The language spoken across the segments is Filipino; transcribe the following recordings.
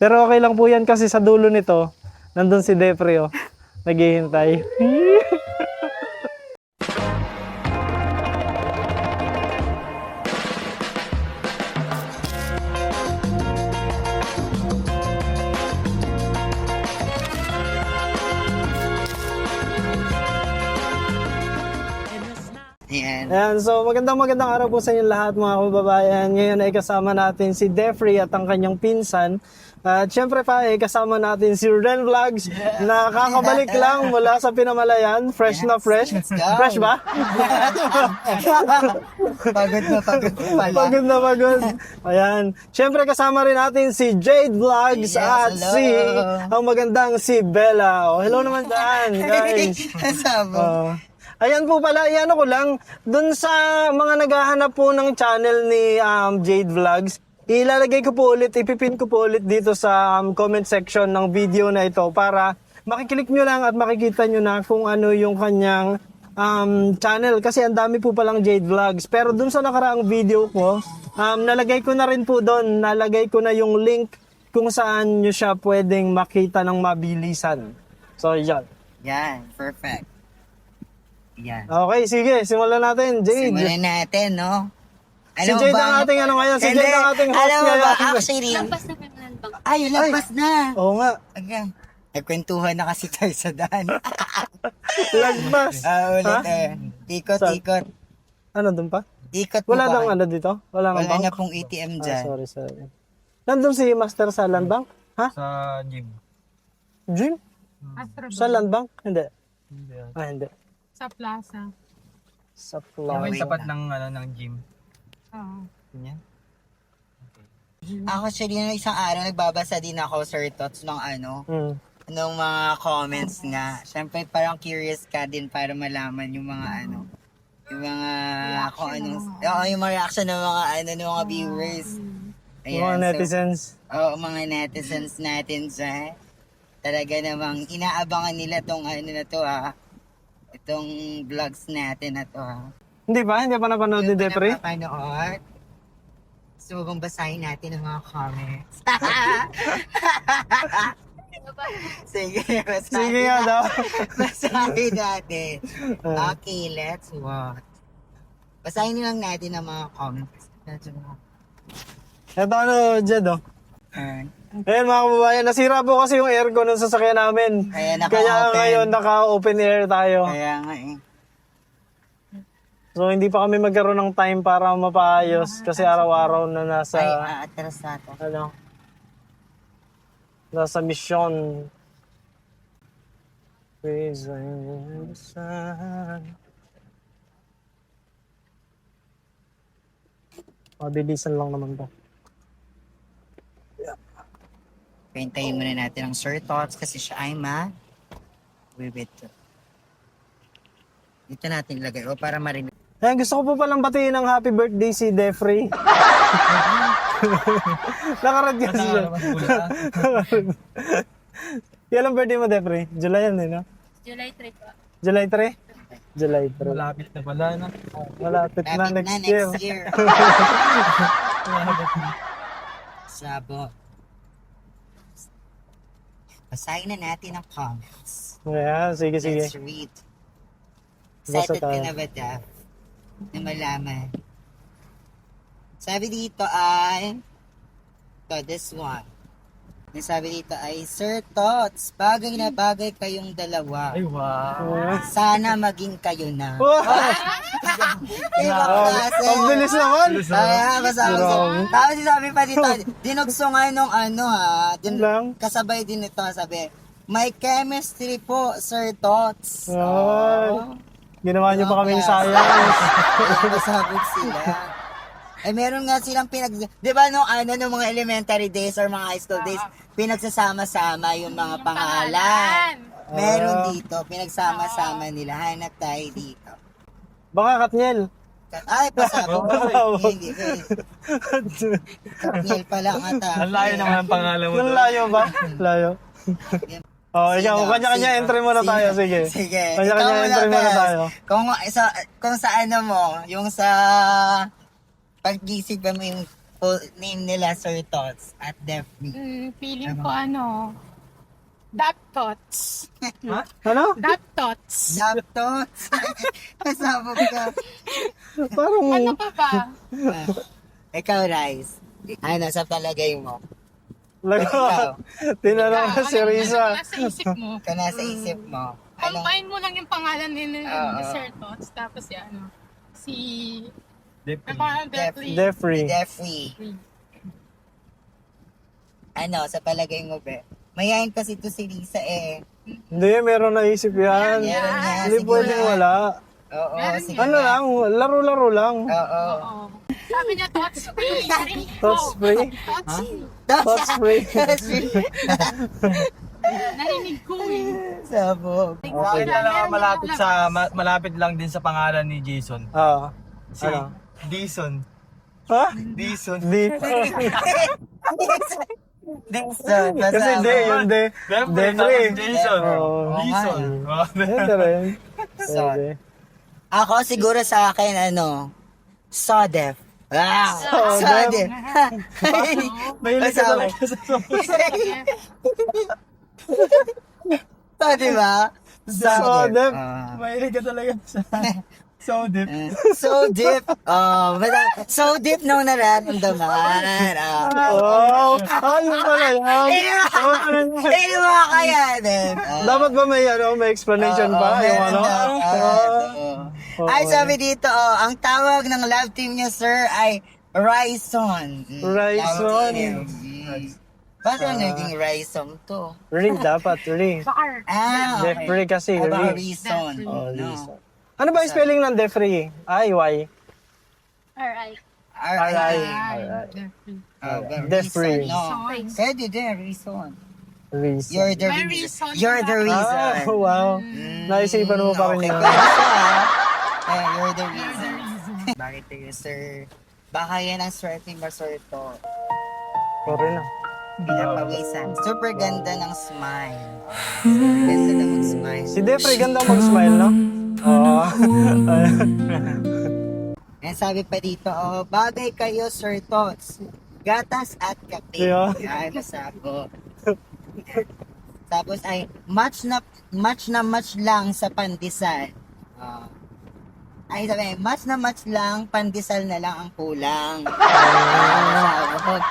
Pero okay lang po yan kasi sa dulo nito, nandun si Depre, oh. Naghihintay. Ayan, so magandang araw po sa inyo lahat mga kababayan. Ngayon ay kasama natin si Defrey at ang kanyang pinsan. At syempre pa ay kasama natin si Ren Vlogs na kakabalik lang mula sa Pinamalayan. Fresh na fresh. Fresh ba? Pagod na pala. Pagod na pagod. Ayan. Syempre kasama rin natin si Jade Vlogs at hello. ang magandang si Bella. Oh, hello naman dyan, guys. Kasama. Ayan po pala, iano ko lang, dun sa mga naghahanap po ng channel ni Jade Vlogs, ilalagay ko po ulit, ipipin ko po ulit dito sa comment section ng video na ito para makiklik nyo lang at makikita nyo na kung ano yung kanyang channel. Kasi ang dami po palang Jade Vlogs. Pero dun sa nakaraang video ko, nalagay ko na rin po doon, nalagay ko na yung link kung saan nyo siya pwedeng makita ng mabilisan. So, yan. Yan, perfect. Yan. Okay, sige, simulan natin, Jade. Simulan natin, no? Si Jade ang ating ano ngayon, si Jade ang ating host alam mo ba, ngayon. actually, Lampas na Finland Bank. ay, lampas na. Oo nga, Okay. Nagkwentuhan na kasi tayo sa daan. lagpas. Ulit Ha? Ikot, Saan? ikot. Ano dun pa? Ikot mo Wala ba? bang ano dito? Wala Wala bang na bank? pong ATM dyan. Sorry. Nandun si Master sa Land Bank? Ha? Sa gym. Jim? Sa Land Bank? Hindi. Hindi. Sa plaza. Sa May Plaza. tapat ng ng gym. Oo. Ganyan. Ako actually, nung isang araw, nagbabasa din ako, Sir Tots, ng ng mga comments nga. Siyempre, parang curious ka din para malaman yung mga yung mga, kung anong, yung mga reaction ng mga, ng mga viewers. Mga netizens. Oo, mga netizens natin sa talaga namang inaabangan nila tong na to itong vlogs natin na to Hindi ba? Hindi pa napanood ni Depre? Napapanood. So, kung basahin natin ang mga comments. Sige, basahin. Sige nga daw. Basahin natin. Okay, let's watch. Basahin lang natin ang mga comments. Ito Jed, oh. Ayan mga kababayan, nasira po kasi yung aircon ng sasakyan namin. Kaya Kaya ngayon naka-open air tayo. Kaya nga So hindi pa kami magkaroon ng time para mapaayos kasi araw-araw na nasa atras natin. nasa mission. Praise the sun. Mabilisan lang naman to. Hintayin muna natin ang Sir Tots kasi siya ay wibit. Dito natin ilagay para marinig. Ayan, gusto ko po palang batiin ng happy birthday si Defrey. Nakarad kasi siya. Kailan birthday mo, Defrey? July yan, no? July 3 po. July 3? July 3. Malapit na pala na. Malapit na Lapit next year. Sabot. Basahin na natin ang comments. Ayan, sige. Let's read. Basa Excited ka tayo. na ba, Daph? Na malaman. Sabi dito ay this one. Yung sabi dito ay, Sir Tots, bagay na bagay kayong dalawa. Ay, wow. Sana maging kayo na. Wow! Diba klase? Ang bilis naman! Basta. Tapos sabi pa dito, dinugso nga nung Lang? kasabay din ito, sabi, may chemistry po, Sir Tots. Ay, ginawa niyo pa kaming science. Masabog sila. Meron nga silang di ba nung nung mga elementary days or mga high school days, pinagsasama-sama yung mga pangalan. Meron dito, pinagsama-sama nila. Hanap tayo dito. Baka Katniel. Ay, pasabog. Hindi. Katniel pala ang ata. Ang layo naman ang pangalan mo. Ang layo ba? Layo. Ikaw, kanya-kanya entry muna tayo, sige. Sige. Kanya-kanya Ikaw entry muna Bes. tayo. Kung sa mo, yung sa pag-gising ba mo yung full name nila, Sir Tots at Defree. Feeling ko Dap Tots. Ano? Dap Tots. Love Tots. Kasabog ka. Parang, Ano pa ba? Ikaw, Rice. Ano sa palagay mo? laga, tinanong na si Risa. Nasa isip mo. Ka nasa isip mo. Ano? Combine mo lang yung pangalan ni Oo. Sir Tots. Tapos si Deeply. Definitely. Jeffrey. Defree. Ano, sa palagay mo, be? Mayayin kasi to si Risa eh. Hindi, meron naisip yan. Meron niya, Hindi sige pwedeng na. wala. Oo, Meron sige. Ano lang, laro-laro lang. Oo. Oo. Sabi niya, Tots free. Tots free? Tots free. Tots free. Narinig ko eh. Sabog. Okay na lang malapit sa malapit lang din sa pangalan ni Jason. Ah, Si ano? Dison. Ha? Dison. Di. Dixon. Kasi di, yun di. Jeffrey. Jason. Oo. Dison. Hindi rin. So, Pwede. ako siguro sa akin, Sodef. Ah, Sodef. Sodef. Mahilig ka talaga sa So, di ba? Sodef. Ah. Mahilig ka talaga sa so deep. So deep. Oh, so deep nung nararamdaman. Wow! Ayun pala yan. Eh, mga kaya din. Dapat ba may explanation pa? Yung ano? Ay, sabi dito, ang tawag ng love team niya, sir, ay Raison. Raison. Bakit naging Raison to? Ring dapat, ring. Bakar. Okay. Jeffrey kasi, About ring. reason. Oh, No. Lisa. Ano ba yung spelling ng Jeffrey? I-Y. Alright. R.I. Jeffrey. No. Pwede din, reason. Reason. You're the May reason. reason You're the ka. reason. Ah, wow. Naisipan mo pa rin Okay, yun. pwede siya. You're the reason. Bakit kayo, sir? Baka yan ang swerte mo, sir, to. Sorry na. Pinapawisan. Super ganda ng smile. Super ganda na mag-smile. Si Jeffrey, ganda mag-smile, no? Oo. And sabi pa dito, bagay kayo, Sir Tots. Gatas at kape. Yeah. Ay, masako. Tapos ay, match na match lang sa pandesal. Ay, sabi, match lang, pandesal na lang ang kulang. Sabog.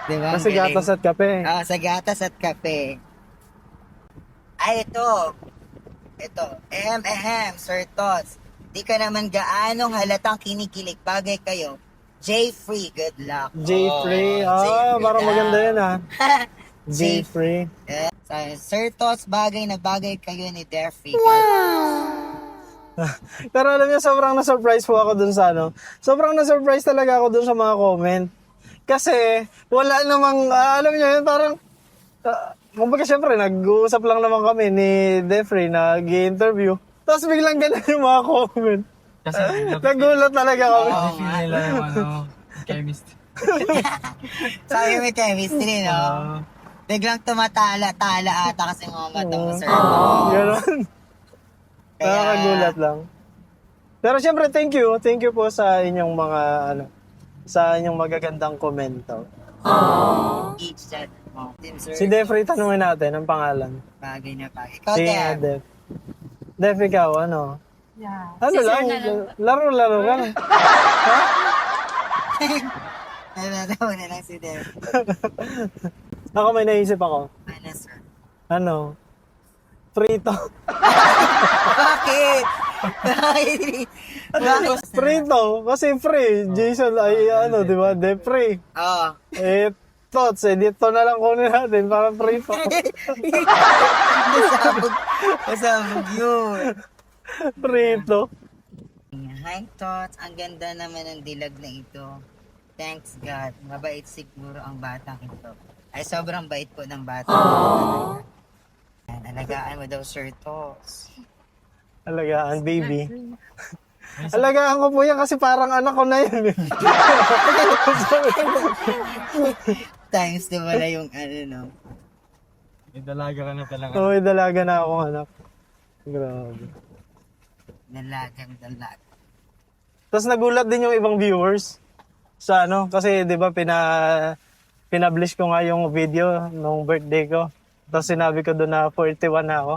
Diba? Kasi gatas at kape. Sa gatas at kape. Ay, ito. Sir Tots. Di ka naman gaanong halatang kinikilig. Bagay kayo. J-Free, good luck. J-Free. J-Free, Parang good maganda luck. yun, ah. J-Free. Sir Tots, bagay na bagay kayo ni Defree. Pero alam niyo, sobrang na-surprise po ako dun sa ano. Sobrang na-surprise talaga ako dun sa mga comment. Kasi, wala namang, alam niyo yun, parang, kumbaga syempre, nag-uusap lang naman kami ni Defrey, nag-i-interview. Tapos biglang ganun yung mga comment. Kasi Nagulat talaga kami. feel nila yung chemistry. Sabi may chemistry, no? Biglang tumatala-tala ata kasi mga mata mo, Sir Tots. Ganun. Nakakagulat lang. Pero syempre, thank you. Thank you po sa inyong mga, sa inyong magagandang komento. Each chat mo. Sir Si Defrey, tanungin natin ang pangalan. Bagay na bagay. Ikaw, Si Def. Def. Def, ikaw, ano? Yeah. Ano Si Sir lang? na lang. Laro-laro lang. Nalatawa na lang si Def. Ako may naisip ako. Ano, sir? Ano? Prito. Bakit? Bakit? Prito. Kasi free. Jason ay ano, di ba? De free. Oo. Tots, dito na lang kunin natin para prito. Masabog yun. Prito. Hi, Tots. Ang ganda naman ng dilag na ito. Thanks, God. Mabait siguro ang batang ito. Ay, sobrang bait po ng bata. Yan, alagaan mo daw, Sir Tots. Alagaan, baby. Alagaan ko po yan kasi parang anak ko na yun. Times na wala yung no? May dalaga ka na pala. Oo, may dalaga na akong anak. Grabe. Dalagang dalag. Tapos nagulat din yung ibang viewers. sa ano, kasi 'di ba pinablish ko nga yung video nung birthday ko. Tapos sinabi ko doon na 41 na ako.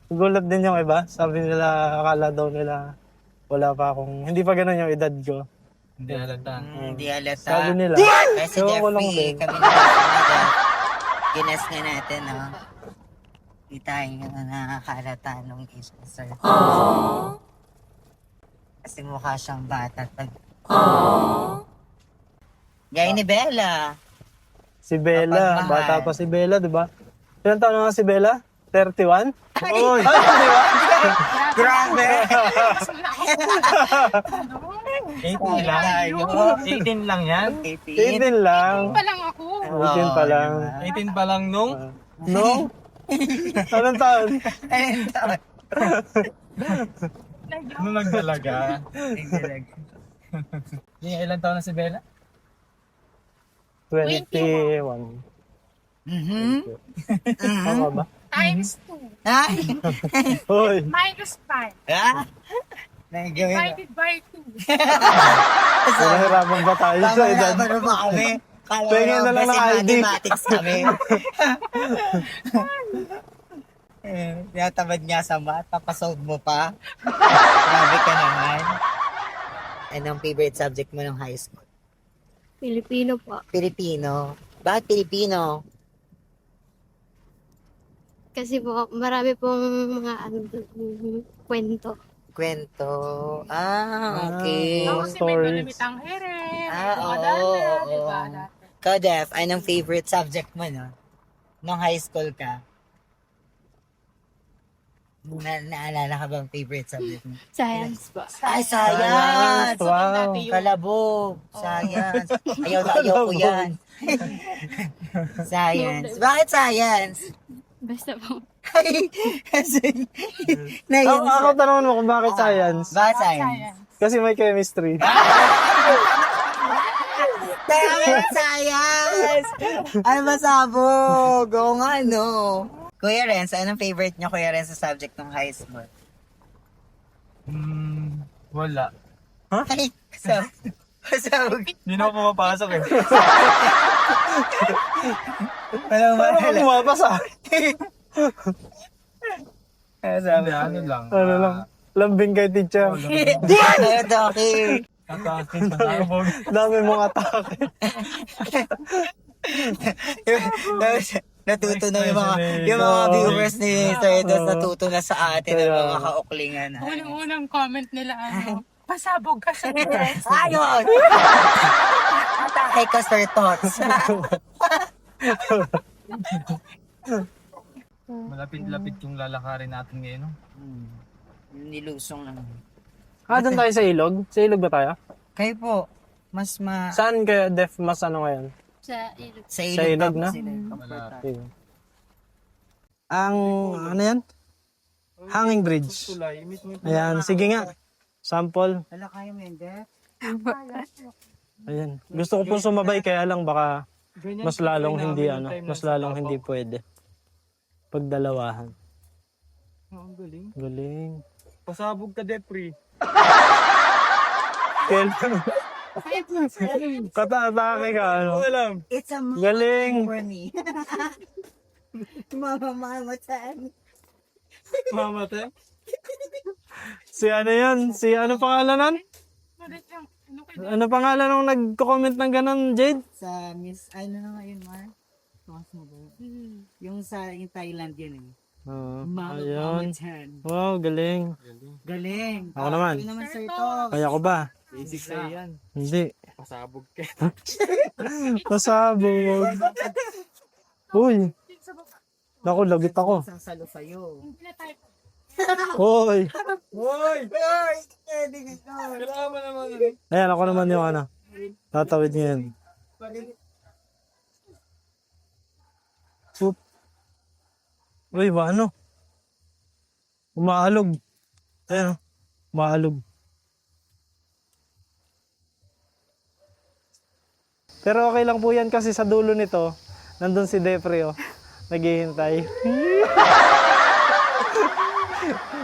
Gulat din yung iba. Sabi nila, akala daw nila wala pa akong, hindi pa ganun yung edad ko. Hindi halata. Hindi halata. Sabi nila. Kasi Ewan ko lang Jeffrey, din. kami na gines nga natin, no? Hindi tayo nakakalata nung age ni Sir. Kasi mukha siyang bata. Gaya ni Bella. Si Bella, Kapag mahal. bata pa si Bella, di ba? Ilan taon na nga si Bella? 31? Oy! Di ba? Grabe! 18 lang. Tayo. 18 lang yan. 18 lang. Pa lang ako. 18 pa lang. 18 pa lang nung. No? Anong taon? Ayun, tama. Nung nagdalaga. Ilan taon na si Bella? 21. Mhm. Tama ba? Times 2. Ay! Hoy! Minus 5. Ah! Nagawin mo. Divided by 2. Nahirapan ba tayo sa edad? Tama na ba kami? Kala ko Tingin na lang ng basic ID. mathematics kami. Tinatamad nga sa math, papasod mo pa. Grabe ka naman. Anong favorite subject mo ng high school? Pilipino po. Filipino. Bakit Filipino? Kasi po, marami pong mga kwento. Kwento. Ah, okay. Ako si stories. May Dolomitang Here. Ah, oo, Madala, oo. di ba? Ikaw, Def, anong favorite subject mo, no? Nung high school ka? Naalala ka bang favorite subject mo? Science po. Ay, science! Wow. Kalabog. Science. Ayaw na ayaw ko yan. Science. Bakit science? Basta po. Kasi, Ako tanongin mo kung bakit science. Bakit science? Kasi may chemistry. Bakit science? Ay, masabog. Oo nga, no. Kuya Renz, anong favorite niyo, Kuya Renz, sa subject ng high school? Wala. Ay, masabog. Hindi na ako pumapasok eh. Walang Paano ka mahala. pumapasa? Hindi, ano lang. Ano lang? Lambing kay teacher. Ay, Doki. Kakakit na nakabog. Dami mong atake. Natuto na yung mga viewers ni Sir Dos, natuto na sa atin ng mga kauklingan. Unang-unang comment nila, pasabog ka sa dress. Ayun! Atake ka, Sir Tots. Malapit-lapit yung lalakarin natin ngayon. No? Nilusong lang. Doon tayo sa ilog? Sa ilog ba tayo? Kayo po, mas Saan kayo def mas ano ngayon? Sa ilog. sa Sa ilog na? Comfortable. Sige. Ang ano yan? Hanging bridge. Ayan, sige nga. Sample. Wala kayo, Mende? Ayan. Gusto ko pong sumabay kaya lang baka mas lalong hindi pwede. Pagdalawahan. Ang galing. Galing. Pasabog ka, Depri. Kailan? Kata-atake ka, ano? Alam. It's a Galing. for me. Mama, saan? Mamate. Si ano yan? Si ano pangalanan? Ano pangalan nung nagko-comment ng ganon, Jade? Sa Miss, ano na ngayon, Mar? Tumas mo ba? Yung sa in Thailand yun eh. Mama, Ayun. Chan. Wow, galing. Galing. Ako naman. Ikaw naman, Sir Tos. Kaya ko ba? Basic na yan. Hindi. Pasabog ka. Pasabog. Uy. Naku, lagit ako. Isang salo sa'yo. Hoy. Hoy! Ay, pwede ka. Kailangan mo naman. Ayan, ako naman yung ano. Tatawid niya yan. Oop. Uy, ano? Umaalog. Ayan, umaalog. Pero okay lang po yan kasi sa dulo nito, nandun si Depre, oh. Naghihintay.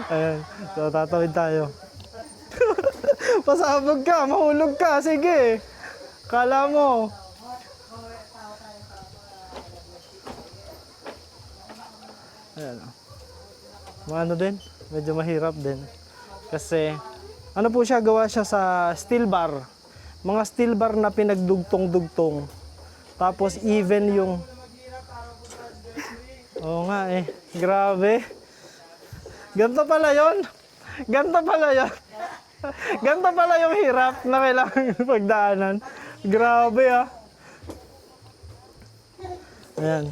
Ayan, so tatawid tayo. Pasabog ka, mahulog ka, sige. Kala mo. Ayan. Ano din, medyo mahirap din. Kasi, ano po siya, gawa siya sa steel bar. Mga steel bar na pinagdugtong-dugtong. Tapos even yung... Oo nga eh, grabe. Ganto pala yon. Ganto pala yon. Ganto pala yung hirap na kailangan pagdaanan. Grabe ah. Ayan.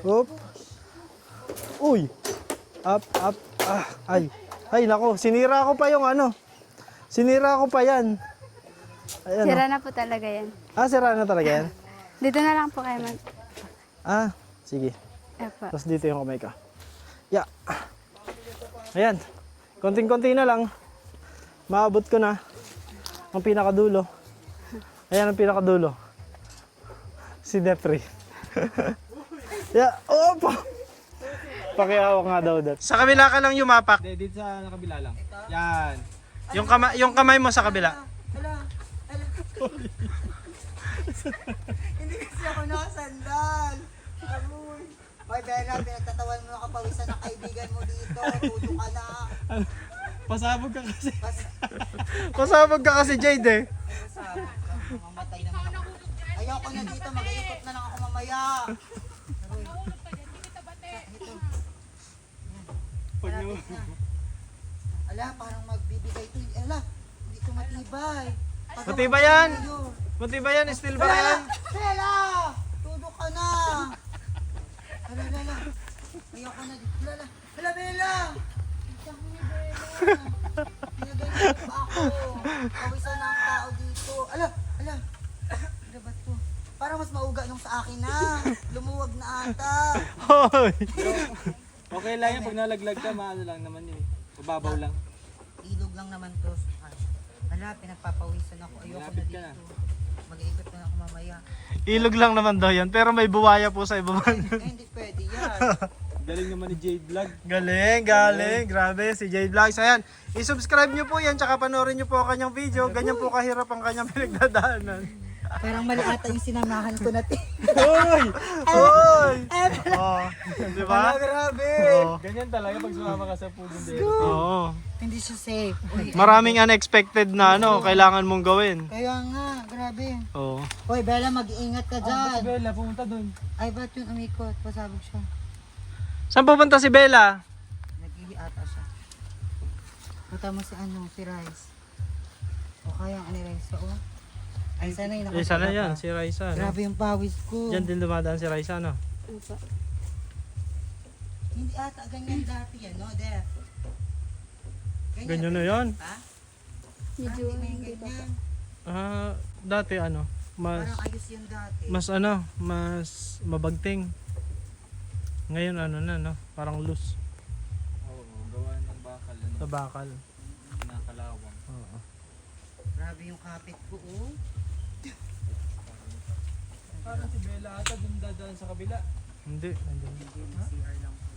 Up. Uy. Up. Ah, ay. Ay, nako. Sinira ko pa yung ano. Sinira ko pa yan. Ayan, Sira na po talaga yan. Ah, sira na talaga yan? Dito na lang po kayo mag... Ah, sige. Epo. Tapos dito yung kamay ko. Yeah. Ayan. Konting-konti na lang. Maabot ko na ang pinakadulo. Ayan ang pinakadulo. Si Depre. Yeah. Opo. Pakihawak nga daw, Dep. Sa kabila ka lang yumapak. Hindi, dito sa nakabila lang. Yan. Yung kamay mo sa kabila. Hindi kasi ako nakasandal. Amoy. Hoy, Bella, pinagtatawan mo ang kapawisan ng kaibigan mo dito. Tudo ka na. Pasabog ka kasi. Pasabog ka kasi, Jade eh. Pasabog ka. Mamatay naman ako. Ayoko na dito. Mag-iikot na lang ako mamaya. Malapit na. Ala, parang magbibigay ito. Ala, hindi ito matibay. Matibay yan. Matibay yan, steel bar yan. Bella! Tudo ka na! Ala, Bella. Ayoko na dito. Ala, Ala, Bella! Iyak mo ni Bella. Pinaganyan pa ako. Pawisan na ang tao dito. Ala, Ala. Ano ba to? Parang mas mauga nung sa akin na. Lumuwag na ata. Hoy. Okay lang yan. Pag nalaglag ka, maano lang naman yun. Mababaw lang. Ilog lang naman to. Ala, pinagpapawisan ako. Ayoko na Malapit ka na. dito. Mag-iikot na ako mamaya. Ilog lang naman daw yan, pero may buwaya po sa ibaba. Hindi pwede yan. Galing naman ni Jade Vlog. Galing. Grabe, si Jade Vlogs. Ayan, i-subscribe nyo po yan, tsaka panoorin nyo po ang kanyang video. Ganyan po kahirap ang kanyang pinagdadaanan. Parang mali ata yung sinamahan ko natin. Hoy! Hoy! Oh, di ba? Grabe! Oh. Ganyan talaga pag sumama ka sa pugong dito. Oo. Hindi siya safe. Uy, Maraming unexpected na ano, kailangan mong gawin. kaya nga, grabe. Oo. Hoy, Bella, mag-iingat ka Si dyan. Bella, pumunta dun. Ay, ba't yun umikot? Pasabog siya. Saan pupunta si Bella? Nag-ihi ata siya. Punta mo si ano, si Rice. O kaya ang ni Rice, oh. Ay, sana yun. Eh, sana yan, si Raisa. No? Grabe yung pawis ko. Diyan din dumadaan si Raisa, no? Opo. Hindi ata ganyan dati yan, no, Def? Ganyan na yan. Ha? Medyo Hindi hindi pa po. ganyan. Ah, dati ano, Parang ayos yun dati. mas mabagting. Ngayon ano na, no? Parang loose Oo, gawa ng bakal. Ano, sa bakal. nakalawang. Oo. Grabe yung kapit ko, oh. Parang si Bella ata dun dadaan sa kabila. Hindi, nandiyan. CR lang po.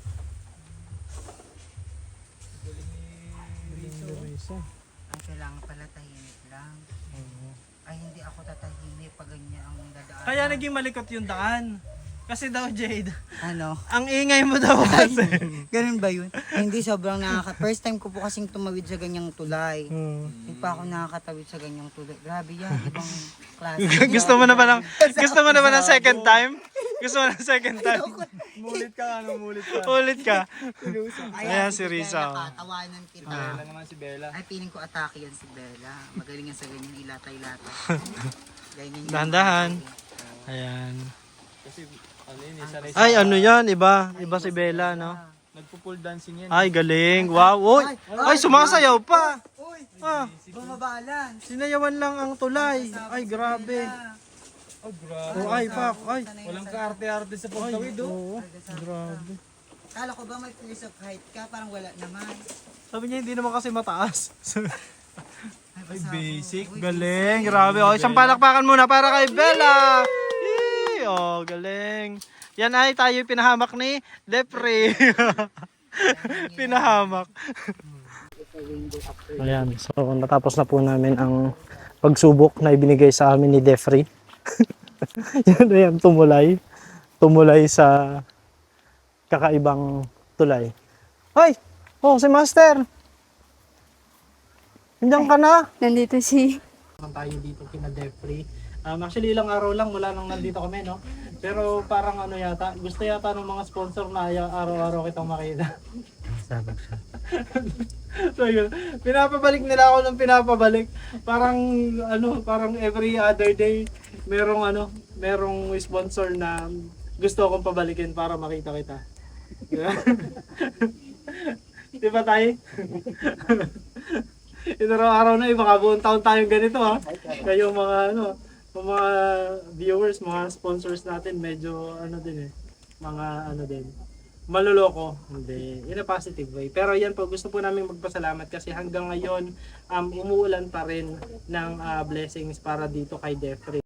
Galing ni Rizzo. Raisa. Ang kailangan pala tahimik lang. Oo. Ay, hindi ako tatahimik pag ganyan ang dadaan. Kaya naging malikot yung daan. Kasi daw, Jade, Ano? ang ingay mo daw kasi. Ganun ba yun? Ay, hindi, sobrang first time ko po kasing tumawid sa ganyang tulay. Hindi pa ako nakakatawid sa ganyang tulay. Grabe yan, ibang klase. gusto mo na ba ng second time? Gusto mo na ng second time? Mulit ka, mulit ka. Ulit ka. Ayan, Ayan si Rizzo. Nakatawanan kita. Bella naman si Bella. Ay, piling ko atake yan si Bella. Magaling yan sa ganyan ilatay-latay. Ganyan yan. Dahan-dahan. Ayan. Kasi ano yun, sanay Ay, ano yan? Iba si Bella, no? nagpo-pole dancing yan. Ay, galing. Wow. Uy! Ay, sumasayaw pa. Uy, Ah, bumabalan. sinayawan lang ang tulay. Ay, grabe. Oh, grabe. Oh, ay, fuck. Ay. Walang kaarte-arte sa pagtawid, oh. Oo, grabe. Kala ko ba may fears of height ka? Parang wala naman. Sabi niya, hindi naman kasi mataas. Ay, basic. Galing, grabe. O, isang palakpakan muna para kay Bella. Yee! O, galing. Yan ay tayo pinahamak ni Depre. Pinahamak. Ayan, so natapos na po namin ang pagsubok na ibinigay sa amin ni Defrey. Ayan, tumulay. Tumulay sa kakaibang tulay. Hoy! Oh, si Master! Nandiyan ka na? Nandito si... Tayo dito kina Defrey. Actually, ilang araw lang mula nang nandito kami, no? Pero parang ano yata, gusto yata ng mga sponsor na araw-araw kitang makita. So yun, pinapabalik nila ako ng pinapabalik. Parang ano, parang every other day merong sponsor na gusto akong pabalikin para makita kita. Di ba tayo? Ito araw na baka buong taon tayong ganito ha. Kayo mga viewers, mga sponsors natin medyo din mga din. Maluloko, hindi, in a positive way. Pero yan po, gusto po namin magpasalamat kasi hanggang ngayon umuulan pa rin ng blessings para dito kay Defrey.